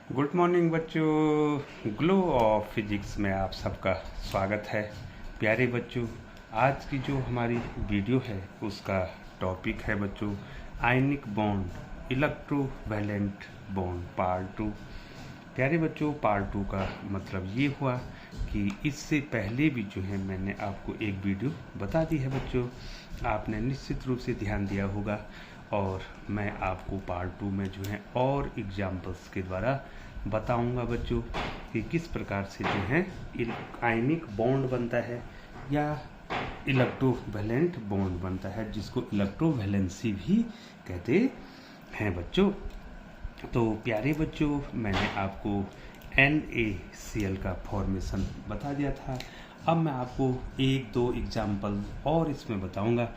Good morning बच्चों। Glow of physics में आप सबका स्वागत है। प्यारे बच्चों, आज की जो हमारी वीडियो है उसका टॉपिक है बच्चों ionic bond electrovalent bond part 2। प्यारे बच्चों, पार्ट 2 का मतलब ये हुआ कि इससे पहले भी जो है मैंने आपको एक वीडियो बता दी है बच्चों, आपने निश्चित रूप से ध्यान दिया होगा। और मैं आपको पार्ट 2 में जो है और एग्जाम्पल्स के द्वारा बताऊंगा बच्चों कि किस प्रकार से जो है आयनिक बॉन्ड बनता है या इलेक्ट्रोवैलेंट बॉन्ड बनता है, जिसको इलेक्ट्रोवैलेंसी भी कहते हैं बच्चों। तो प्यारे बच्चों, मैंने आपको NaCl का फॉर्मेशन बता दिया था। अब मैं आपको एक दो एग्जाम्पल और इसमें बताऊंगा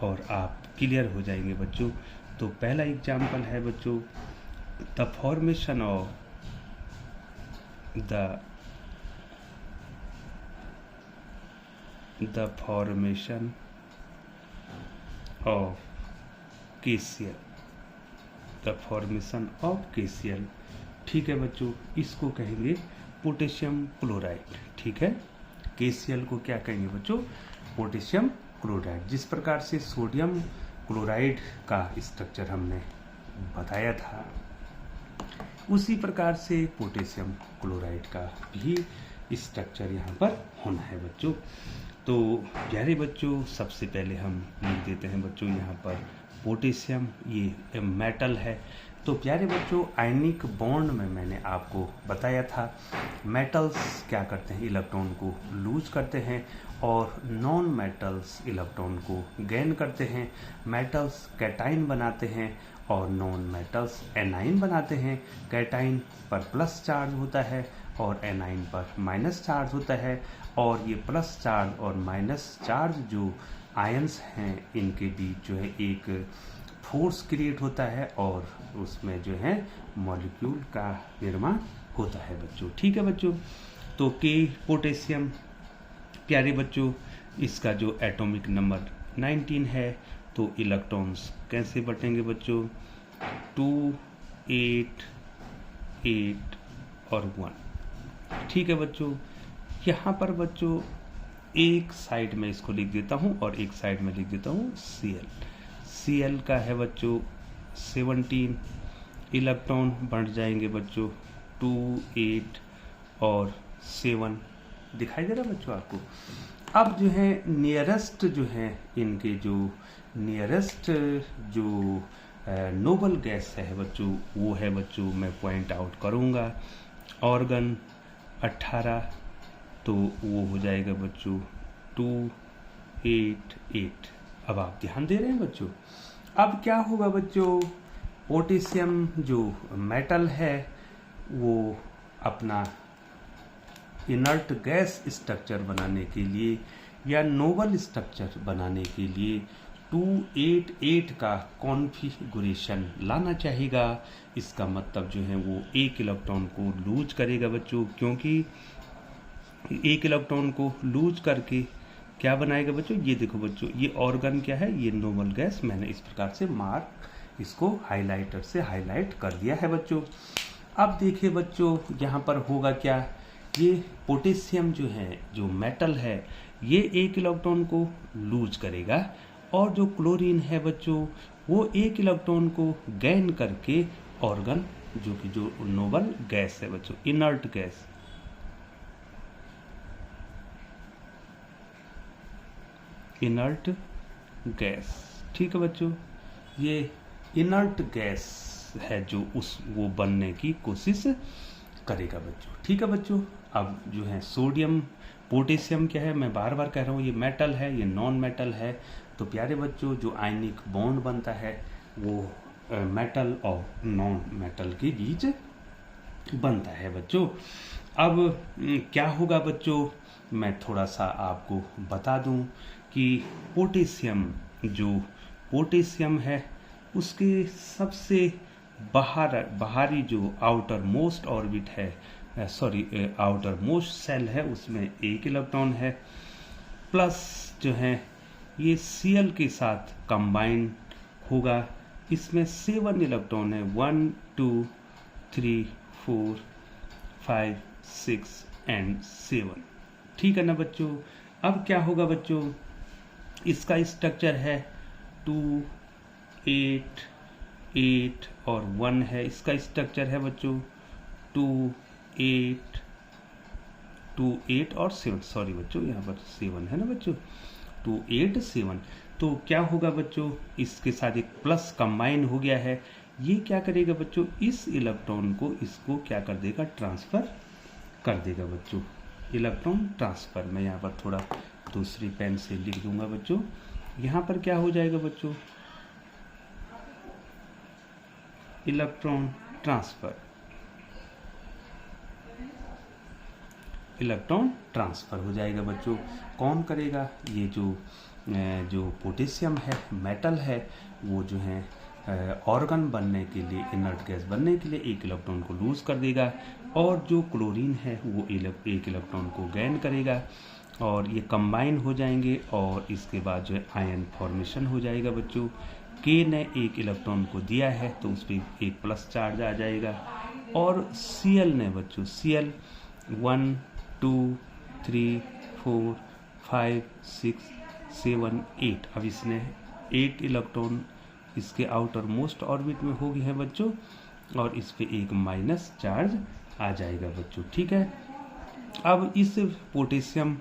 और आप क्लियर हो जाएंगे बच्चों। तो पहला एग्जाम्पल है बच्चों the formation of the formation of KCl, the formation of KCl। ठीक है बच्चों, इसको कहेंगे पोटेशियम क्लोराइड। ठीक है, KCl को क्या कहेंगे बच्चों? Potassium chloride. जिस प्रकार से सोडियम क्लोराइड का स्ट्रक्चर हमने बताया था, उसी प्रकार से पोटेशियम क्लोराइड का भी स्ट्रक्चर यहाँ पर होना है बच्चों। तो प्यारे बच्चों, सबसे पहले हम लिख देते हैं बच्चों यहाँ पर पोटेशियम, ये मेटल है। तो प्यारे बच्चों, आयनिक बॉन्ड में मैंने आपको बताया था मेटल्स क्या करते हैं, इलेक्ट्रॉन को लूज करते हैं और नॉन मेटल्स इलेक्ट्रॉन को गेन करते हैं। मेटल्स कैटाइन बनाते हैं और नॉन मेटल्स एनाइन बनाते हैं। कैटाइन पर प्लस चार्ज होता है और एनाइन पर माइनस चार्ज होता है, और ये प्लस चार्ज और माइनस चार्ज जो आयंस हैं, इनके बीच जो है एक फोर्स क्रिएट होता है और उसमें जो है मॉलिक्यूल का निर्माण होता है बच्चों। ठीक है बच्चों, तो के पोटेशियम, प्यारे बच्चों, इसका जो एटॉमिक नंबर 19 है। तो इलेक्ट्रॉन्स कैसे बटेंगे बच्चों? 2, 8, 8 और 1। ठीक है बच्चों, यहाँ पर बच्चों एक साइड में इसको लिख देता हूँ और एक साइड में लिख देता हूँ Cl का है बच्चों 17। इलेक्ट्रॉन बढ़ जाएंगे बच्चों 2, 8 और 7। दिखाई दे रहा है बच्चों आपको? अब जो है नियरेस्ट जो है, इनके जो नियरेस्ट जो नोबल गैस है बच्चों, वो है बच्चों, मैं पॉइंट आउट करूँगा, ऑर्गन 18। तो वो हो जाएगा बच्चों 2, 8, 8। अब आप ध्यान दे रहे हैं बच्चों? अब क्या होगा बच्चों? पोटेशियम जो मेटल है वो अपना इनर्ट गैस स्ट्रक्चर बनाने के लिए या नोबल स्ट्रक्चर बनाने के लिए 288 का कॉन्फ़िगरेशन लाना चाहेगा। इसका मतलब जो है वो एक इलेक्ट्रॉन को लूज करेगा बच्चों, क्योंकि एक इलेक्ट्रॉन को लूज करके क्या बनाएगा बच्चों? ये देखो बच्चों, ये ऑर्गन क्या है? ये नोबल गैस। मैंने इस प्रकार से मार्क इसको हाइलाइटर से हाईलाइट कर दिया है बच्चों। अब देखिए बच्चों, यहाँ पर होगा क्या? ये पोटेशियम जो है, जो मेटल है, ये एक इलेक्ट्रॉन को लूज करेगा और जो क्लोरीन है बच्चों, वो एक इलेक्ट्रॉन को गेन करके ऑर्गन जो कि जो नोबल गैस है बच्चों, इनर्ट गैस, इनर्ट गैस। ठीक है बच्चों, ये इनर्ट गैस है जो वो बनने की कोशिश करेगा बच्चों। ठीक है बच्चों, अब जो है सोडियम, पोटेशियम क्या है? मैं बार बार कह रहा हूँ, ये मेटल है, ये नॉन मेटल है। तो प्यारे बच्चों, जो आयनिक बॉन्ड बनता है वो मेटल और नॉन मेटल के बीच बनता है बच्चों। अब क्या होगा बच्चों? मैं थोड़ा सा आपको बता दूं कि पोटेशियम, जो पोटेशियम है, उसके सबसे बाहरी जो आउटर मोस्ट ऑर्बिट है, आउटर मोस्ट सेल है, उसमें एक इलेक्ट्रॉन है। प्लस जो है ये Cl के साथ कंबाइन होगा, इसमें 7 इलेक्ट्रॉन है, 1, 2, 3, 4 5 6 एंड 7। ठीक है ना बच्चों। अब क्या होगा बच्चों, इसका स्ट्रक्चर है 2 8 8 और 1 है। इसका स्ट्रक्चर है बच्चों 2 8 2 8 और 7। सॉरी बच्चों, यहाँ पर 7 है ना बच्चों, 2 8 7। तो क्या होगा बच्चों, इसके साथ एक प्लस कंबाइन हो गया है। ये क्या करेगा बच्चों, इस इलेक्ट्रॉन को इसको क्या कर देगा, ट्रांसफर कर देगा बच्चों। इलेक्ट्रॉन ट्रांसफर, मैं यहाँ पर थोड़ा दूसरी पेन से लिख दूंगा बच्चों। यहाँ पर क्या हो जाएगा बच्चों, इलेक्ट्रॉन ट्रांसफर, इलेक्ट्रॉन ट्रांसफर हो जाएगा बच्चों। कौन करेगा, ये जो पोटेशियम है, मेटल है, वो जो है ऑर्गन बनने के लिए, इनर्ट गैस बनने के लिए एक इलेक्ट्रॉन को लूज कर देगा, और जो क्लोरीन है वो एक इलेक्ट्रॉन को गेन करेगा, और ये कंबाइन हो जाएंगे, और इसके बाद जो है आयन फॉर्मेशन हो जाएगा बच्चों। के ने एक इलेक्ट्रॉन को दिया है तो उस पर एक प्लस चार्ज आ जाएगा, और Cl ने बच्चों, Cl 1 2 3 4 5 6 7 8। अब इसने 8 इलेक्ट्रॉन इसके आउटर मोस्ट ऑर्बिट में हो गए हैं बच्चों, और इस पे एक माइनस चार्ज आ जाएगा बच्चों। ठीक है। अब इस पोटेशियम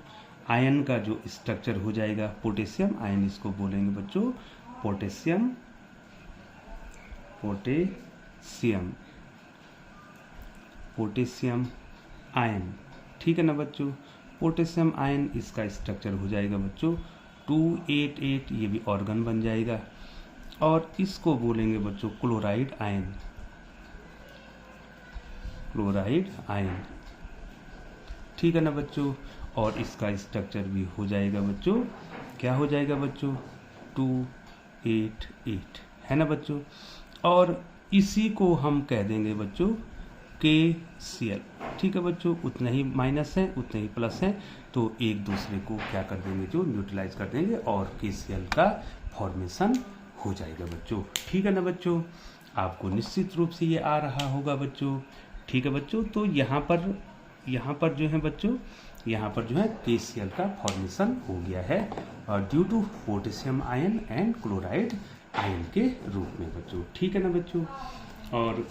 आयन का जो स्ट्रक्चर हो जाएगा, पोटेशियम आयन इसको बोलेंगे बच्चों पोटेशियम आयन। ठीक है ना बच्चों। पोटेशियम आयन, इसका स्ट्रक्चर हो जाएगा बच्चों 2 8 8, ये भी ऑर्गन बन जाएगा, और इसको बोलेंगे बच्चों क्लोराइड आयन, क्लोराइड आयन। ठीक है ना बच्चों। और इसका स्ट्रक्चर भी हो जाएगा बच्चों, क्या हो जाएगा बच्चों 2 8 8, है ना बच्चों। और इसी को हम कह देंगे बच्चों KCl। ठीक है बच्चों, उतने ही माइनस है उतने ही प्लस है, तो एक दूसरे को क्या कर देंगे, जो न्यूट्रलाइज कर देंगे, और KCl का फॉर्मेशन हो जाएगा बच्चों। ठीक है ना बच्चों, आपको निश्चित रूप से ये आ रहा होगा बच्चों। ठीक है बच्चों। तो यहाँ पर जो है बच्चों, यहाँ पर जो है KCl का फॉर्मेशन हो गया है, और due to potassium ion and chloride ion के रूप में बच्चों। ठीक है ना बच्चों। और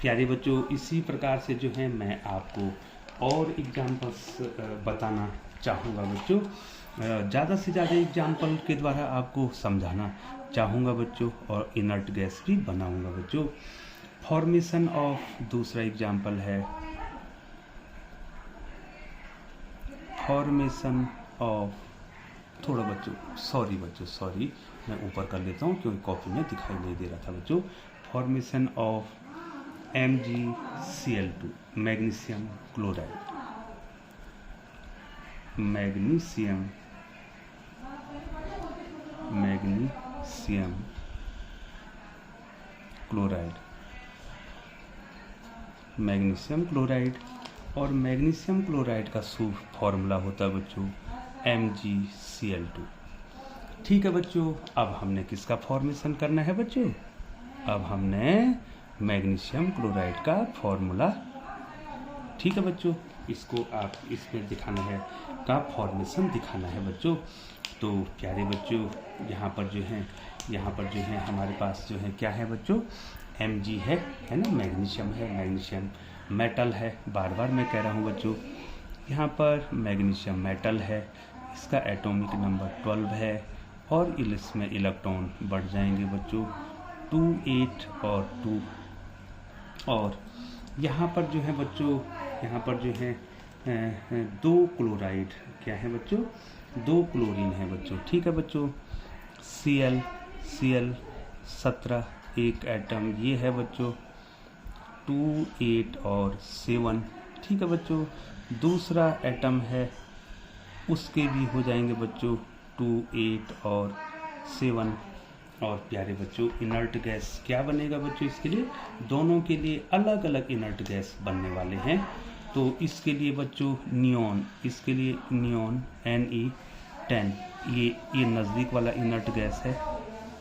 प्यारे बच्चों, इसी प्रकार से जो है मैं आपको और एग्जाम्पल्स बताना चाहूँगा बच्चों, ज़्यादा से ज़्यादा एग्जाम्पल के द्वारा आपको समझाना चाहूँगा बच्चों, और इनर्ट गैस भी बनाऊँगा बच्चों। फॉर्मेशन ऑफ, दूसरा एग्जाम्पल है फॉर्मेशन ऑफ, थोड़ा बच्चों सॉरी मैं ऊपर कर लेता हूँ क्योंकि कॉपी में दिखाई नहीं दे रहा था बच्चों। Formation of MgCl2, magnesium chloride, magnesium chloride. और मैग्नीशियम क्लोराइड का शुभ फॉर्मूला होता है बच्चों MgCl2। ठीक है बच्चों। अब हमने किसका फॉर्मेशन करना है बच्चों, अब हमने मैग्नीशियम क्लोराइड का फॉर्मूला, ठीक है बच्चों, इसको आप इसमें दिखाना है, का फॉर्मेशन दिखाना है बच्चों। तो प्यारे बच्चों, यहाँ पर जो है हमारे पास जो है क्या है बच्चों, Mg है ना, मैग्नीशियम है, मैग्नीशियम मेटल है, बार बार मैं कह रहा हूँ बच्चों, यहाँ पर मैग्नीशियम मेटल है, इसका एटॉमिक नंबर 12 है, और इसमें इलेक्ट्रॉन बढ़ जाएंगे बच्चों 2 8 और 2। और यहाँ पर जो है बच्चों, यहाँ पर जो है 2 क्लोराइड, क्या है बच्चों, 2 क्लोरीन है बच्चों। ठीक है बच्चों। Cl 17 एक एटम, ये है बच्चों 2 8 और 7। ठीक है बच्चों। दूसरा एटम है, उसके भी हो जाएंगे बच्चों 2 8 और 7। और प्यारे बच्चों, इनर्ट गैस क्या बनेगा बच्चों, इसके लिए दोनों के लिए अलग अलग इनर्ट गैस बनने वाले हैं। तो इसके लिए बच्चों नियॉन, इसके लिए नियॉन Ne10, ये नज़दीक वाला इनर्ट गैस है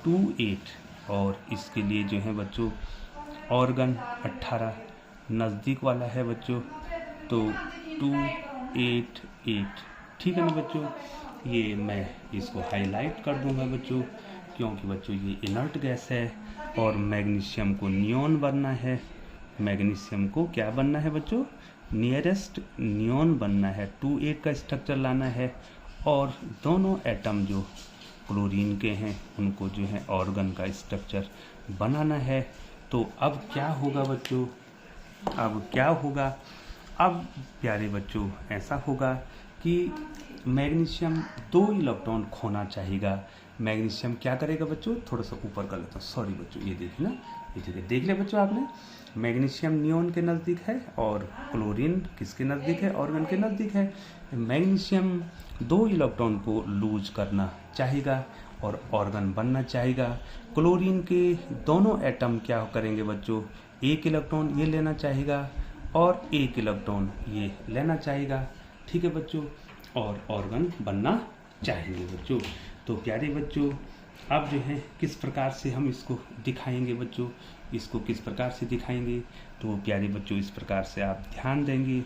2 8। और इसके लिए जो है बच्चों ऑर्गन 18 नज़दीक वाला है बच्चों, तो 288, ठीक है ना बच्चों। ये मैं इसको हाईलाइट कर दूंगा बच्चों, क्योंकि बच्चों ये इनर्ट गैस है और मैग्नीशियम को नियॉन बनना है। मैग्नीशियम को क्या बनना है बच्चों? नियरेस्ट नियॉन बनना है, 28 का स्ट्रक्चर लाना है। और दोनों एटम जो क्लोरीन के हैं उनको जो है ऑर्गन का स्ट्रक्चर बनाना है। तो अब क्या होगा बच्चों? अब क्या होगा? अब प्यारे बच्चों ऐसा होगा कि मैग्नीशियम 2 इलेक्ट्रॉन खोना चाहेगा। मैग्नीशियम क्या करेगा बच्चों? थोड़ा सा ऊपर कर लेता हूँ, सॉरी बच्चों, ये देखिए ना, ये ठीक है, देख लिया बच्चों आपने। मैग्नीशियम नियॉन के नज़दीक है और क्लोरीन किसके नज़दीक है? ऑर्गन के नज़दीक है। मैग्नीशियम 2 इलेक्ट्रॉन को लूज करना चाहेगा और ऑर्गन बनना चाहेगा। क्लोरीन के दोनों एटम क्या करेंगे बच्चों? 1 इलेक्ट्रॉन ये लेना चाहेगा और 1 इलेक्ट्रॉन ये लेना चाहेगा, ठीक है बच्चों, और ऑर्गन बनना चाहेंगे बच्चों। तो प्यारे बच्चों अब जो है किस प्रकार से हम इसको दिखाएंगे बच्चों? इसको किस प्रकार से दिखाएंगे? तो प्यारे बच्चों इस प्रकार से आप ध्यान देंगे।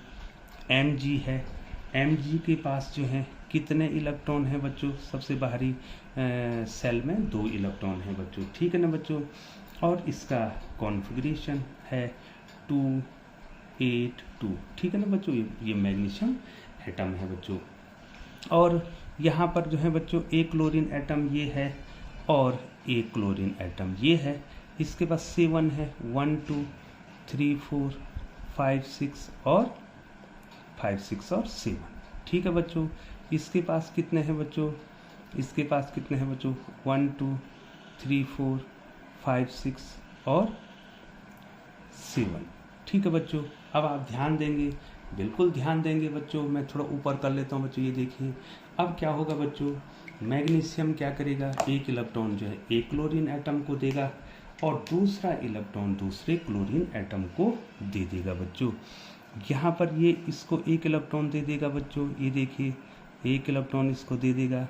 Mg है, Mg के पास जो है कितने इलेक्ट्रॉन है बच्चों? सबसे बाहरी सेल में 2 इलेक्ट्रॉन है बच्चों, ठीक है ना बच्चों। और इसका कॉन्फ़िगरेशन है 282, ठीक है ना बच्चों। ये मैग्नीशियम एटम है बच्चों। और यहाँ पर जो है बच्चों एक क्लोरीन एटम ये है और एक क्लोरीन एटम ये है। इसके पास 7 है, 1 2 3 4 5 6 और 7, ठीक है बच्चों। इसके पास कितने हैं बच्चों? इसके पास कितने हैं बच्चों? 1 2 3 4 5 6 और 7, ठीक है बच्चों। अब आप ध्यान देंगे, बिल्कुल ध्यान देंगे बच्चों। मैं थोड़ा ऊपर कर लेता हूँ बच्चों, ये देखिए। अब क्या होगा बच्चों? मैग्नीशियम क्या करेगा? 1 इलेक्ट्रॉन जो है एक क्लोरीन एटम को देगा और दूसरा इलेक्ट्रॉन दूसरे क्लोरीन एटम को दे देगा बच्चों। यहाँ पर ये इसको 1 इलेक्ट्रॉन दे देगा बच्चों, ये देखिए 1 इलेक्ट्रॉन इसको दे देगा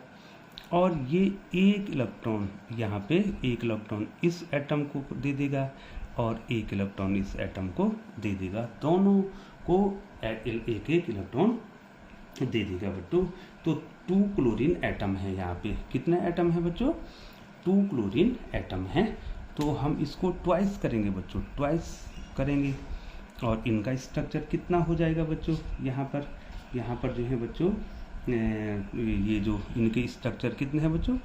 और ये 1 इलेक्ट्रॉन यहाँ पे 1 इलेक्ट्रॉन इस एटम को दे देगा और 1 इलेक्ट्रॉन इस एटम को दे देगा। दोनों को एक एक इलेक्ट्रॉन दे देगा बच्चों। तो 2 क्लोरीन एटम है यहाँ पे। कितने एटम है बच्चों? 2 क्लोरीन एटम है। तो हम इसको ट्वाइस करेंगे बच्चों, ट्वाइस करेंगे और इनका स्ट्रक्चर कितना हो जाएगा बच्चों? यहाँ पर जो है बच्चों ये जो इनके स्ट्रक्चर कितने हैं बच्चों?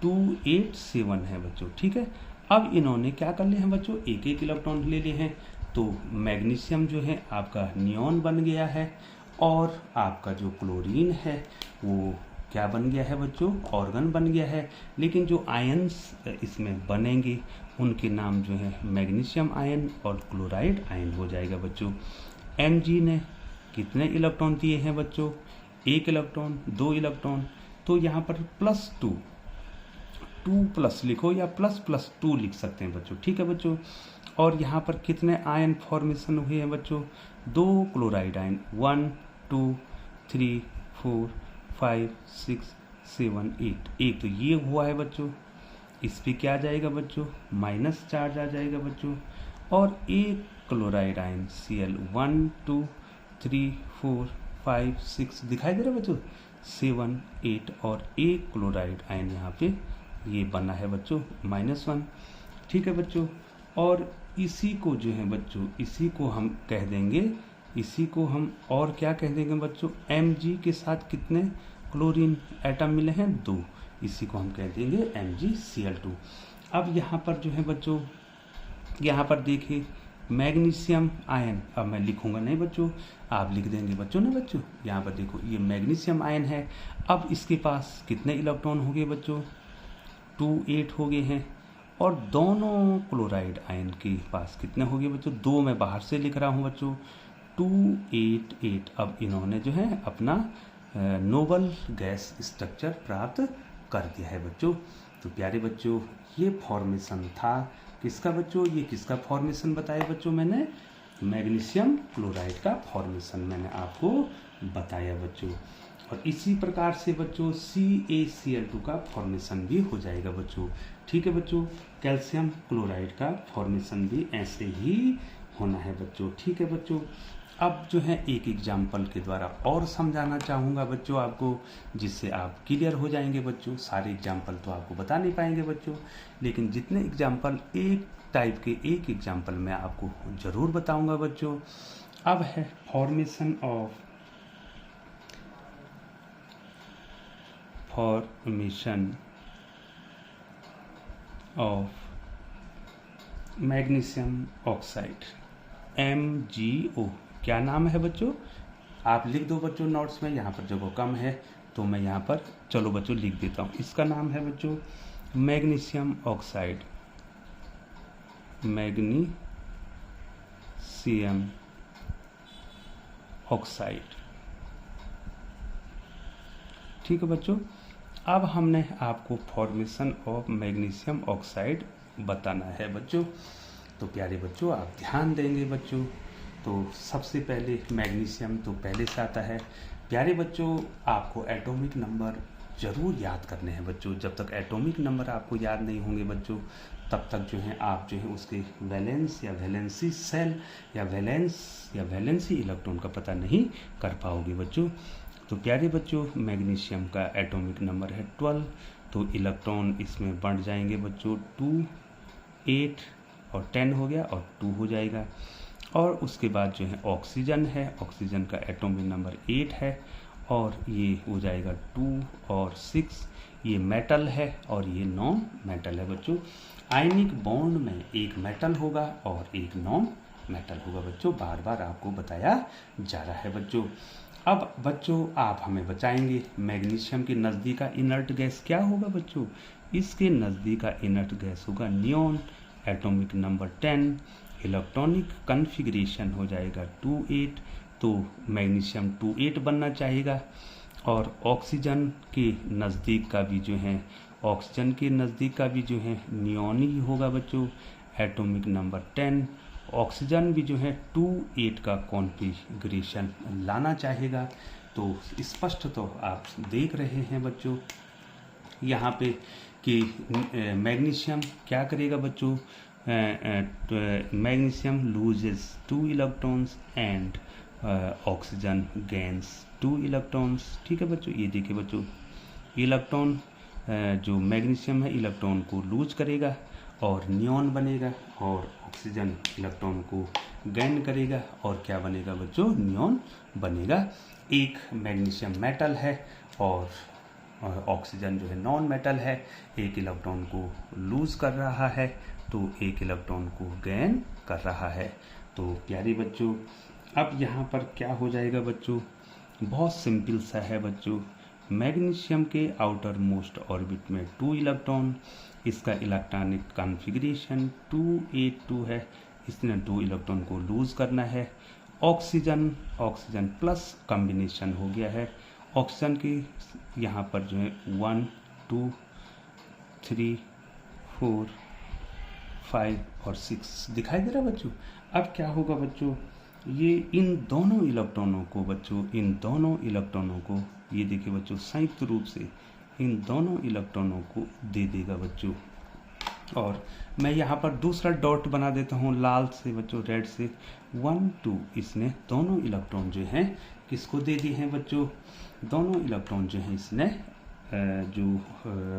287 है बच्चों, ठीक है। अब इन्होंने क्या कर लिए हैं बच्चों? एक एक इलेक्ट्रॉन ले लिए हैं। तो मैग्नीशियम जो है आपका नियॉन बन गया है और आपका जो क्लोरीन है वो क्या बन गया है बच्चों? ऑर्गन बन गया है। लेकिन जो आयन्स इसमें बनेंगे उनके नाम जो है मैग्नीशियम आयन और क्लोराइड आयन हो जाएगा बच्चों। Mg ने कितने इलेक्ट्रॉन दिए हैं बच्चों? 1 इलेक्ट्रॉन, 2 इलेक्ट्रॉन। तो यहाँ पर +2 प्लस लिखो या ++2 लिख सकते हैं बच्चों, ठीक है बच्चों। और यहाँ पर कितने आयन फॉर्मेशन हुए हैं बच्चों? 2 क्लोराइड आयन, 1 2 3 4 5 6 7 8। एक तो ये हुआ है बच्चों। इस पे क्या आ जाएगा बच्चों? माइनस चार्ज आ जाएगा बच्चों। और एक क्लोराइड आयन Cl 1 2 3 4 5 6 दिखाई दे रहा है बच्चों, 7 8। और एक क्लोराइड आयन यहाँ पे ये बना है बच्चों -1, ठीक है बच्चों। और इसी को जो है बच्चों, इसी को हम कह देंगे, इसी को हम और क्या कह देंगे बच्चों? Mg के साथ कितने क्लोरीन एटम मिले हैं? 2। इसी को हम कह देंगे MgCl2। अब यहाँ पर जो है बच्चों, यहाँ पर देखिए मैग्नीशियम आयन, अब मैं लिखूंगा नहीं बच्चों, आप लिख देंगे बच्चों ना बच्चों। यहाँ पर देखो ये मैग्नीशियम आयन है। अब इसके पास कितने इलेक्ट्रॉन हो गए बच्चों? 2 8 हो गए हैं। और दोनों क्लोराइड आयन के पास कितने हो गए बच्चों? 2 मैं बाहर से लिख रहा हूँ बच्चों, 2 8 8। अब इन्होंने जो है अपना नोबल गैस स्ट्रक्चर प्राप्त कर दिया है बच्चों। तो प्यारे बच्चों ये फॉर्मेशन था किसका बच्चों? ये किसका फॉर्मेशन बताया बच्चों मैंने? मैग्नीशियम क्लोराइड का फॉर्मेशन मैंने आपको बताया बच्चों। और इसी प्रकार से बच्चों CaCl2 का फॉर्मेशन भी हो जाएगा बच्चों, ठीक है बच्चों। कैल्शियम क्लोराइड का फॉर्मेशन भी ऐसे ही होना है बच्चों। ठीक है बच्चों, अब जो है एक एग्जाम्पल के द्वारा और समझाना चाहूँगा बच्चों आपको, जिससे आप क्लियर हो जाएंगे बच्चों। सारे एग्जाम्पल तो आपको बता नहीं पाएंगे बच्चों, लेकिन जितने एग्जाम्पल एक टाइप के एक एग्जाम्पल मैं आपको ज़रूर बताऊंगा बच्चों। अब है formation of magnesium oxide, MgO। क्या नाम है बच्चों? आप लिख दो बच्चों नोट्स में, यहाँ पर जगह कम है तो मैं यहाँ पर चलो बच्चों लिख देता हूँ। इसका नाम है बच्चों मैग्नीशियम ऑक्साइड, मैग्नीशियम ऑक्साइड। ठीक है बच्चों, अब हमने आपको फॉर्मेशन ऑफ मैग्नीशियम ऑक्साइड बताना है बच्चों। तो प्यारे बच्चों आप ध्यान देंगे बच्चों। तो सबसे पहले मैग्नीशियम तो पहले से आता है। प्यारे बच्चों आपको एटॉमिक नंबर जरूर याद करने हैं बच्चों। जब तक एटॉमिक नंबर आपको याद नहीं होंगे बच्चों, तब तक जो है आप जो है उसके वैलेंस या वैलेंसी सेल या वैलेंसी इलेक्ट्रॉन का पता नहीं कर पाओगे बच्चों। तो प्यारे बच्चों मैग्नीशियम का एटॉमिक नंबर है 12। तो इलेक्ट्रॉन इसमें बढ़ जाएंगे बच्चों 2, 8 और 10 हो गया और 2 हो जाएगा। और उसके बाद जो है ऑक्सीजन है, ऑक्सीजन का एटॉमिक नंबर 8 है और ये हो जाएगा 2 और 6। ये मेटल है और ये नॉन मेटल है बच्चों। आयनिक बॉन्ड में एक मेटल होगा और एक नॉन मेटल होगा बच्चों, बार बार आपको बताया जा रहा है बच्चों। अब बच्चों आप हमें बचाएंगे, मैग्नीशियम के नज़दीक का इनर्ट गैस क्या होगा बच्चों? इसके नज़दीक का इनर्ट गैस होगा neon, atomic number 10, electronic configuration हो जाएगा 2,8। तो मैग्नीशियम 2,8 बनना चाहेगा। और ऑक्सीजन के नज़दीक का भी जो है नियॉन ही होगा बच्चों, एटॉमिक नंबर 10। ऑक्सीजन भी जो है 2,8 का कॉन्फ़िगरेशन लाना चाहेगा। तो स्पष्ट तो आप देख रहे हैं बच्चों यहाँ पे कि मैग्नीशियम क्या करेगा बच्चों? Magnesium loses 2 electrons and oxygen gains 2 electrons. ठीक है बच्चों, ये देखिए बच्चों इलेक्ट्रॉन जो मैग्नीशियम है इलेक्ट्रॉन को लूज करेगा और नियॉन बनेगा, और ऑक्सीजन इलेक्ट्रॉन को गेन करेगा और क्या बनेगा बच्चों? नियॉन बनेगा। एक मैग्नीशियम मेटल है और ऑक्सीजन जो है नॉन मेटल है। एक इलेक्ट्रॉन को लूज कर रहा है तो एक इलेक्ट्रॉन को गेन कर रहा है। तो प्यारे बच्चों अब यहाँ पर क्या हो जाएगा बच्चों? बहुत सिंपल सा है बच्चों। मैग्नीशियम के आउटर मोस्ट ऑर्बिट में 2 इलेक्ट्रॉन, इसका इलेक्ट्रॉनिक कॉन्फ़िगरेशन 2,8,2 है। इसने 2 इलेक्ट्रॉन को लूज करना है। ऑक्सीजन प्लस कॉम्बिनेशन हो गया है। ऑक्सीजन की यहाँ पर जो है 1, 2, 3, 4, 5 और 6 दिखाई दे रहा है बच्चों। अब क्या होगा बच्चों? ये इन दोनों इलेक्ट्रॉनों को ये देखिए बच्चों संयुक्त रूप से इन दोनों इलेक्ट्रॉनों को दे देगा बच्चों। और मैं यहाँ पर दूसरा डॉट बना देता हूँ लाल से बच्चों, रेड से। 1, 2 इसने दोनों इलेक्ट्रॉन जो हैं किसको दे दिए हैं बच्चों? दोनों इलेक्ट्रॉन जो हैं इसने जो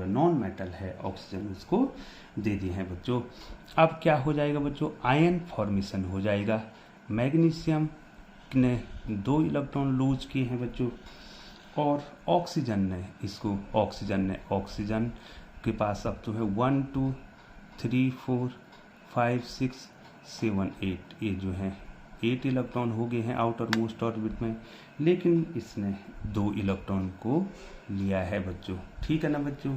नॉन मेटल है ऑक्सीजन इसको दे दिए हैं बच्चों। अब क्या हो जाएगा बच्चों? आयन फॉर्मेशन हो जाएगा। मैग्नीशियम ने 2 इलेक्ट्रॉन लूज किए हैं बच्चों और ऑक्सीजन के पास अब तो है 1, 2, 3, 4, 5, 6, 7, 8। ये जो है 8 इलेक्ट्रॉन हो गए हैं आउटर मोस्ट ऑर्बिट में, लेकिन इसने 2 इलेक्ट्रॉन को लिया है बच्चों। ठीक है ना बच्चों?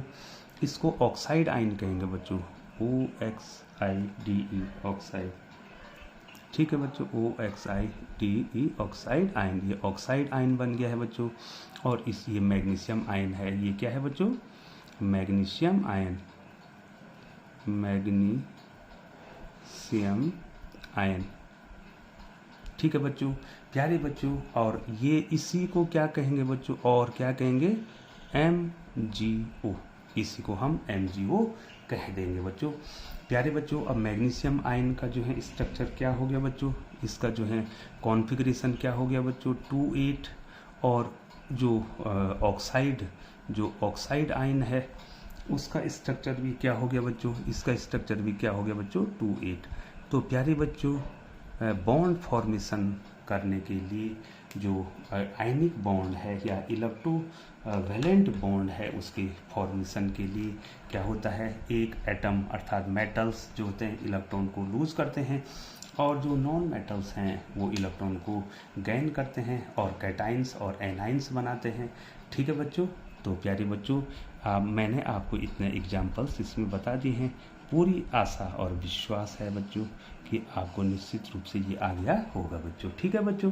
इसको ऑक्साइड आयन कहेंगे बच्चों, OXIDE ऑक्साइड। ठीक है बच्चों, OXIDE ऑक्साइड आयन। ये ऑक्साइड आयन बन गया है बच्चों। और ये मैग्नीशियम आयन है। ये क्या है बच्चों? Magnesium ion. ठीक है बच्चों, प्यारे बच्चों। और ये इसी को क्या कहेंगे बच्चों? और क्या कहेंगे? MgO। इसी को हम MgO कह देंगे बच्चों। प्यारे बच्चों अब मैग्नीशियम आयन का जो है स्ट्रक्चर क्या हो गया बच्चों, इसका जो है कॉन्फ़िगरेशन क्या हो गया बच्चों 2,8, और जो ऑक्साइड आयन है उसका स्ट्रक्चर भी क्या हो गया बच्चों, इसका स्ट्रक्चर भी क्या हो गया बच्चों 2,8। तो प्यारे बच्चों बॉन्ड फॉर्मेशन करने के लिए जो आयनिक बॉन्ड है या इलेक्ट्रोवैलेंट बॉन्ड है उसके फॉर्मेशन के लिए क्या होता है, एक एटम अर्थात मेटल्स जो होते हैं इलेक्ट्रॉन को लूज करते हैं, और जो नॉन मेटल्स हैं वो इलेक्ट्रॉन को गेन करते हैं और कैटाइंस और एनाइंस बनाते हैं। ठीक है बच्चों, तो प्यारे बच्चों मैंने आपको इतने एग्जाम्पल्स इसमें बता दिए हैं। पूरी आशा और विश्वास है बच्चों कि आपको निश्चित रूप से ये आ गया होगा बच्चों। ठीक है बच्चों,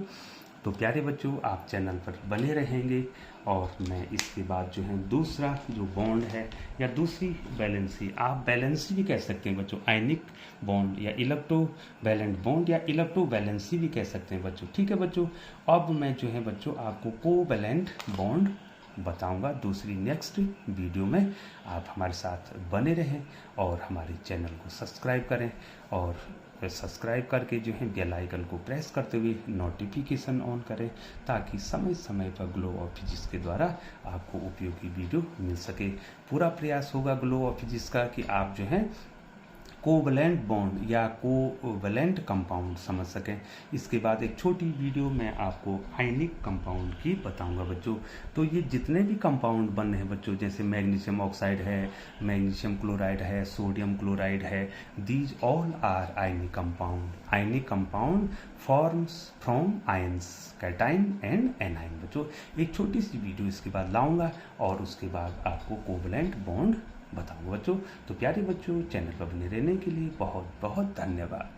तो प्यारे बच्चों आप चैनल पर बने रहेंगे, और मैं इसके बाद जो है दूसरा जो बॉन्ड है या दूसरी वैलेंसी, आप वैलेंसी भी कह सकते हैं बच्चों, आयनिक बॉन्ड या इलेक्ट्रोवैलेंट बॉन्ड या इलेक्ट्रोवैलेंसी भी कह सकते हैं बच्चों। ठीक है बच्चों, अब मैं जो है बच्चों आपको कोवैलेंट बॉन्ड बताऊंगा दूसरी नेक्स्ट वीडियो में। आप हमारे साथ बने रहें और हमारे चैनल को सब्सक्राइब करें, और सब्सक्राइब करके जो है बेल आइकन को प्रेस करते हुए नोटिफिकेशन ऑन करें, ताकि समय समय पर ग्लो ऑफ फिजिक्स के द्वारा आपको उपयोगी वीडियो मिल सके। पूरा प्रयास होगा ग्लो ऑफ फिजिक्स का कि आप जो है कोवैलेंट बॉन्ड या कोवैलेंट कंपाउंड समझ सकें। इसके बाद एक छोटी वीडियो मैं आपको आयनिक कंपाउंड की बताऊंगा बच्चों। तो ये जितने भी कंपाउंड बन रहे हैं बच्चों, जैसे मैग्नीशियम ऑक्साइड है, मैग्नीशियम क्लोराइड है, सोडियम क्लोराइड है, these all are ionic compound. Ionic compound forms from ions, cation and anion. बच्चों एक छोटी सी वीडियो इसके बाद लाऊंगा, और उसके बाद आपको कोवैलेंट बॉन्ड बताऊंगा बच्चों। तो प्यारे बच्चों चैनल पर बने रहने के लिए बहुत बहुत धन्यवाद।